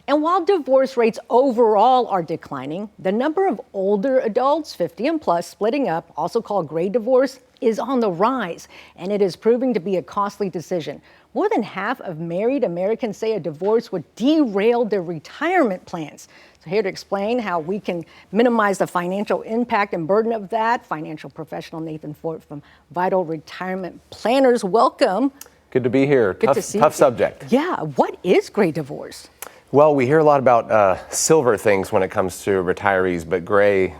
And while divorce rates overall are declining, the number of older adults, 50 and plus, splitting up, also called gray divorce, is on the rise, and it is proving to be a costly decision. More than half of married Americans say a divorce would derail their retirement plans. So here to explain how we can minimize the financial impact and burden of that, financial professional Nathan Fort from Vital Retirement Planners. Welcome. Good to be here. Good to see tough you. subject. Yeah, what is gray divorce? Well, we hear a lot about silver things when it comes to retirees, but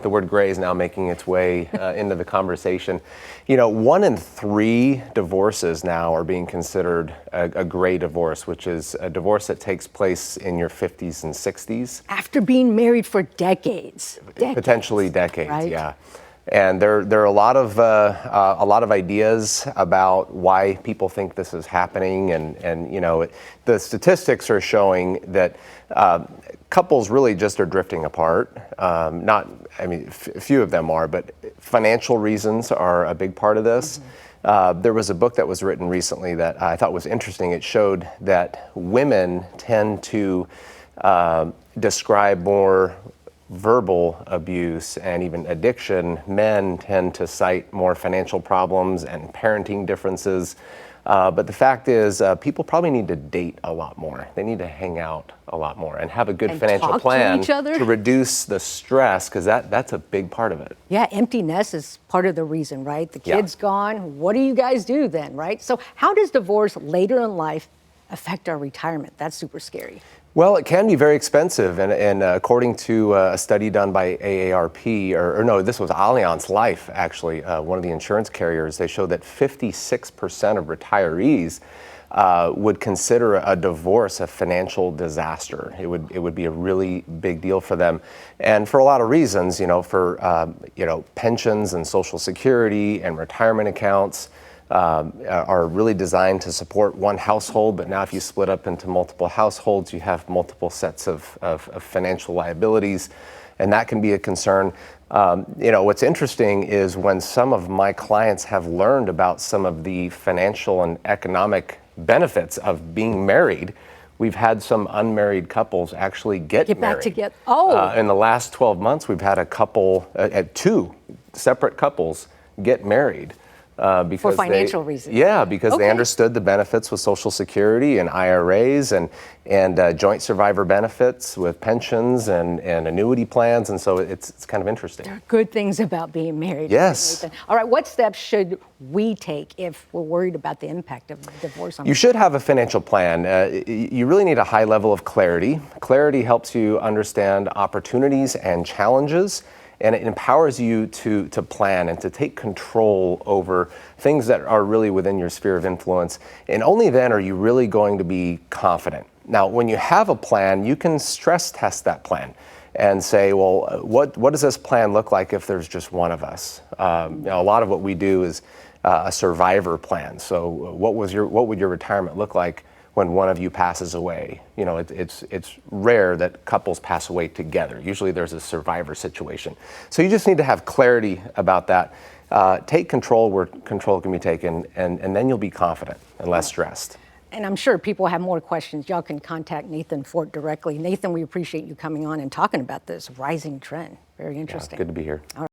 the word gray is now making its way into the conversation. You know, 1 in 3 divorces now are being considered a gray divorce, which is a divorce that takes place in your 50s and 60s. After being married for decades. Potentially decades, right? Yeah. And there are a lot of ideas about why people think this is happening, and you know, the statistics are showing that couples really just are drifting apart. A few of them are, but financial reasons are a big part of this. There was a book that was written recently that I thought was interesting. It showed that women tend to describe more verbal abuse and even addiction. Men tend to cite more financial problems and parenting differences. But the fact is, people probably need to date a lot more. They need to hang out a lot more and have a good financial plan to reduce the stress, because that's a big part of it. Yeah, empty nest is part of the reason, right? The kid's gone. What do you guys do then, right? So how does divorce later in life affect our retirement? That's super scary. Well, it can be very expensive, and according to a study done by AARP, this was Allianz Life, actually, one of the insurance carriers, they showed that 56% of retirees would consider a divorce a financial disaster. It would be a really big deal for them, and for a lot of reasons, for pensions and Social Security and retirement accounts. Are really designed to support one household, but now if you split up into multiple households, you have multiple sets of financial liabilities, and that can be a concern. What's interesting is when some of my clients have learned about some of the financial and economic benefits of being married, we've had some unmarried couples actually get married. Back together. Oh. In the last 12 months, we've had a couple, 2 separate couples get married. Because for financial reasons. Yeah, because they understood the benefits with Social Security and IRAs and joint survivor benefits with pensions and annuity plans, and so it's kind of interesting. There are good things about being married. Yes. Nathan. All right, what steps should we take if we're worried about the impact of divorce on You should have a financial plan. You really need a high level of clarity. Clarity helps you understand opportunities and challenges, and it empowers you to plan and to take control over things that are really within your sphere of influence. And only then are you really going to be confident. Now, when you have a plan, you can stress test that plan and say, well, what does this plan look like if there's just one of us? A lot of what we do is a survivor plan. So what would your retirement look like when one of you passes away? It's rare that couples pass away together. Usually there's a survivor situation. So you just need to have clarity about that. Take control where control can be taken, and then you'll be confident and less stressed. And I'm sure people have more questions. Y'all can contact Nathan Fort directly. Nathan, we appreciate you coming on and talking about this rising trend. Very interesting. Yeah, good to be here. All right.